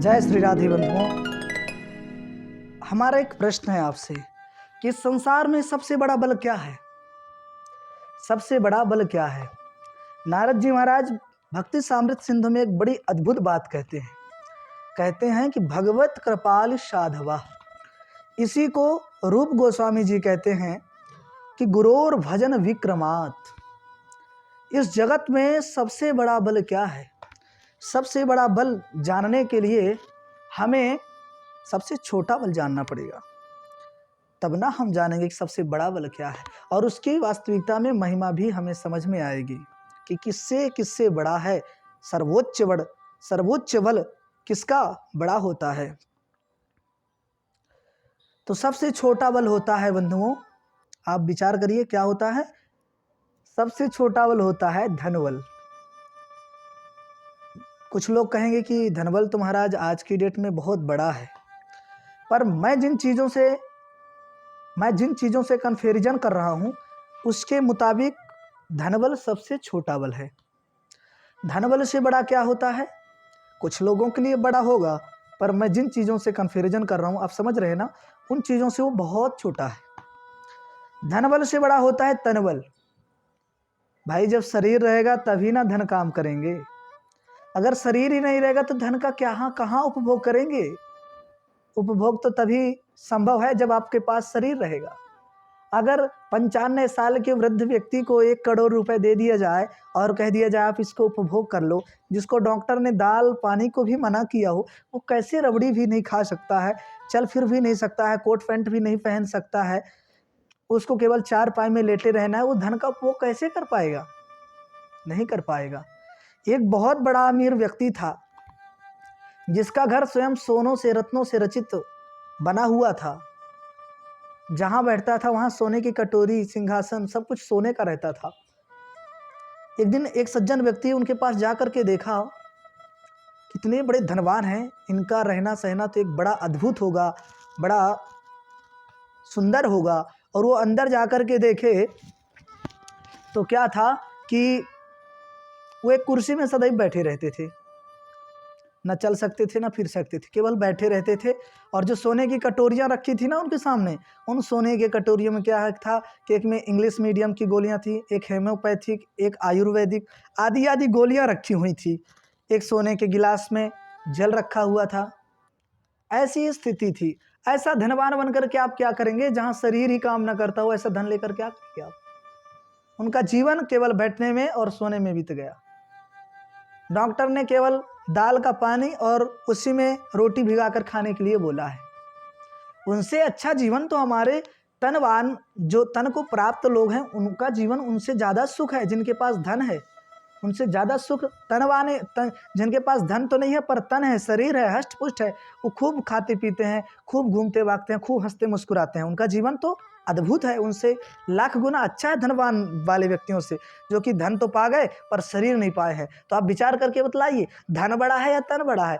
जय श्री राधे बंधुओं। हमारा एक प्रश्न है आपसे कि संसार में सबसे बड़ा बल क्या है? सबसे बड़ा बल क्या है? नारद जी महाराज भक्तिसामृत सिंधु में एक बड़ी अद्भुत बात कहते हैं कि भगवत कृपाल साधवा। इसी को रूप गोस्वामी जी कहते हैं कि गुरोर भजन विक्रमात्। इस जगत में सबसे बड़ा बल क्या है? सबसे बड़ा बल जानने के लिए हमें सबसे छोटा बल जानना पड़ेगा, तब ना हम जानेंगे कि सबसे बड़ा बल क्या है, और उसकी वास्तविकता में महिमा भी हमें समझ में आएगी कि किससे किससे बड़ा है। सर्वोच्च बल किसका बड़ा होता है? तो सबसे छोटा बल होता है बंधुओं, आप विचार करिए क्या होता है? सबसे छोटा बल होता है धनबल। कुछ लोग कहेंगे कि धनबल तो महाराज आज की डेट में बहुत बड़ा है, पर मैं जिन चीज़ों से कंपैरिजन कर रहा हूँ उसके मुताबिक धनबल सबसे छोटा बल है। धनबल से बड़ा क्या होता है? कुछ लोगों के लिए बड़ा होगा, पर मैं जिन चीज़ों से कंपैरिजन कर रहा हूँ, आप समझ रहे हैं ना, उन चीज़ों से वो बहुत छोटा है। धनबल से बड़ा होता है तनबल। भाई जब शरीर रहेगा तभी ना धन काम करेंगे, अगर शरीर ही नहीं रहेगा तो धन का कहाँ उपभोग करेंगे? उपभोग तो तभी संभव है जब आपके पास शरीर रहेगा। अगर 95 साल के वृद्ध व्यक्ति को 1 करोड़ रुपए दे दिया जाए और कह दिया जाए आप इसको उपभोग कर लो, जिसको डॉक्टर ने दाल पानी को भी मना किया हो, वो कैसे रबड़ी भी नहीं खा सकता है, चल फिर भी नहीं सकता है, कोट पैंट भी नहीं पहन सकता है, उसको केवल 4 पाई में लेटे रहना है, वो धन का उपभोग कैसे कर पाएगा? नहीं कर पाएगा। एक बहुत बड़ा अमीर व्यक्ति था जिसका घर स्वयं सोनों से रत्नों से रचित बना हुआ था। जहां बैठता था वहां सोने की कटोरी सिंहासन सब कुछ सोने का रहता था। एक दिन एक सज्जन व्यक्ति उनके पास जाकर के देखा, कितने बड़े धनवान हैं, इनका रहना सहना तो एक बड़ा अद्भुत होगा, बड़ा सुंदर होगा। और वो अंदर जाकर के देखे तो क्या था कि वो एक कुर्सी में सदैव बैठे रहते थे, न चल सकते थे न फिर सकते थे, केवल बैठे रहते थे। और जो सोने की कटोरियाँ रखी थी ना उनके सामने, उन सोने के कटोरियों में क्या था कि एक में इंग्लिश मीडियम की गोलियाँ थी, एक हेम्योपैथिक, एक आयुर्वेदिक, आदि आदि गोलियाँ रखी हुई थी। एक सोने के गिलास में जल रखा हुआ था। ऐसी स्थिति थी। ऐसा धनवान बनकर के आप क्या करेंगे? जहाँ शरीर ही काम न करता हो, ऐसा धन लेकर क्या करेंगे आप? उनका जीवन केवल बैठने में और सोने में बीत गया। डॉक्टर ने केवल दाल का पानी और उसी में रोटी भिगाकर खाने के लिए बोला है। उनसे अच्छा जीवन तो हमारे तनवान, जो तन को प्राप्त लोग हैं, उनका जीवन उनसे ज़्यादा सुख है। जिनके पास धन है उनसे ज़्यादा सुख तनवाने जिनके पास धन तो नहीं है पर तन है, शरीर है, हष्ट पुष्ट है, वो खूब खाते पीते हैं, खूब घूमते भागते हैं, खूब हंसते मुस्कुराते हैं, उनका जीवन तो अद्भुत है, उनसे लाख गुना अच्छा है धनवान वाले व्यक्तियों से, जो कि धन तो पा गए पर शरीर नहीं पाए हैं। तो आप विचार करके बतलाइए, धन बड़ा है या तन बड़ा है?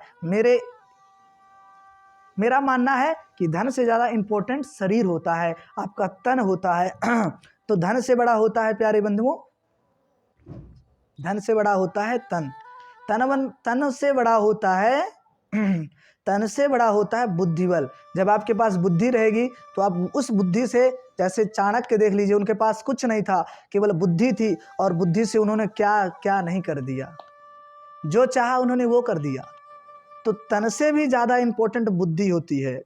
मेरा मानना है कि धन से ज़्यादा इम्पोर्टेंट शरीर होता है, आपका तन होता है। तो धन से बड़ा होता है प्यारे बंधुओं, धन से बड़ा होता है तन। तन से बड़ा होता है तन से बड़ा होता है बुद्धिबल। जब आपके पास बुद्धि रहेगी तो आप उस बुद्धि से, जैसे चाणक्य देख लीजिए, उनके पास कुछ नहीं था, केवल बुद्धि थी, और बुद्धि से उन्होंने क्या क्या नहीं कर दिया, जो चाहा उन्होंने वो कर दिया। तो तन से भी ज़्यादा इम्पोर्टेंट बुद्धि होती है।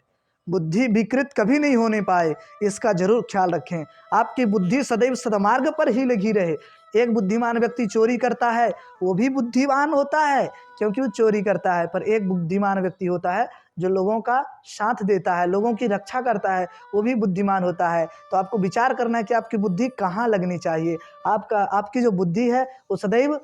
बुद्धि विकृत कभी नहीं होने पाए, इसका जरूर ख्याल रखें। आपकी बुद्धि सदैव सदमार्ग पर ही लगी रहे। एक बुद्धिमान व्यक्ति चोरी करता है, वो भी बुद्धिमान होता है क्योंकि वो चोरी करता है, पर एक बुद्धिमान व्यक्ति होता है जो लोगों का साथ देता है, लोगों की रक्षा करता है, वो भी बुद्धिमान होता है। तो आपको विचार करना है कि आपकी बुद्धि कहाँ लगनी चाहिए। आपकी जो बुद्धि है वो सदैव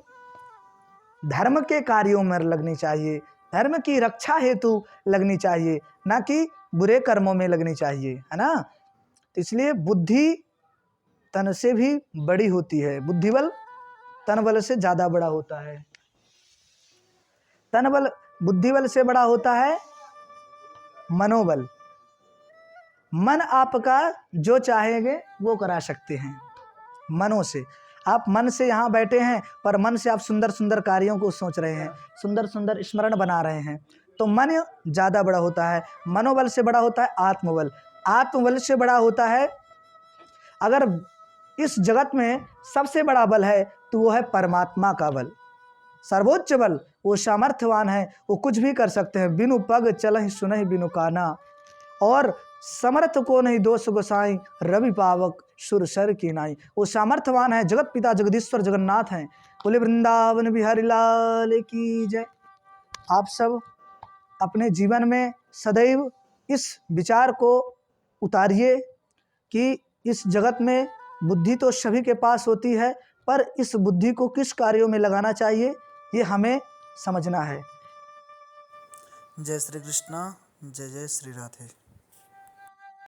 धर्म के कार्यों में लगनी चाहिए, धर्म की रक्षा हेतु लगनी चाहिए, ना कि बुरे कर्मों में लगनी चाहिए, है ना। तो इसलिए बुद्धि तन से भी बड़ी होती है, बुद्धिबल तन बल से ज्यादा बड़ा होता है। तन बल बुद्धिबल से बड़ा होता है मनोबल। मन आपका जो चाहेंगे वो करा सकते हैं मनों से। आप मन से यहाँ बैठे हैं पर मन से आप सुंदर सुंदर कार्यों को सोच रहे हैं, सुंदर सुंदर स्मरण बना रहे हैं, तो मन ज़्यादा बड़ा होता है। मनोबल से बड़ा होता है आत्मबल, आत्मबल से बड़ा होता है, अगर इस जगत में सबसे बड़ा बल है तो वो है परमात्मा का बल, सर्वोच्च बल। वो सामर्थ्यवान है, वो कुछ भी कर सकते हैं। बिनु पग चलहि सुनहि बिनु काना, और समर्थ को नहीं दोष गोसाई, रवि पावक सुरसर की नाई। वो सामर्थ्यवान है, जगत पिता जगदीश्वर जगन्नाथ हैं। बोले वृंदावन बिहारी लाल की जय। आप सब अपने जीवन में सदैव इस विचार को उतारिए कि इस जगत में बुद्धि तो सभी के पास होती है, पर इस बुद्धि को किस कार्यों में लगाना चाहिए ये हमें समझना है। जय श्री कृष्णा, जय जय श्री राधे।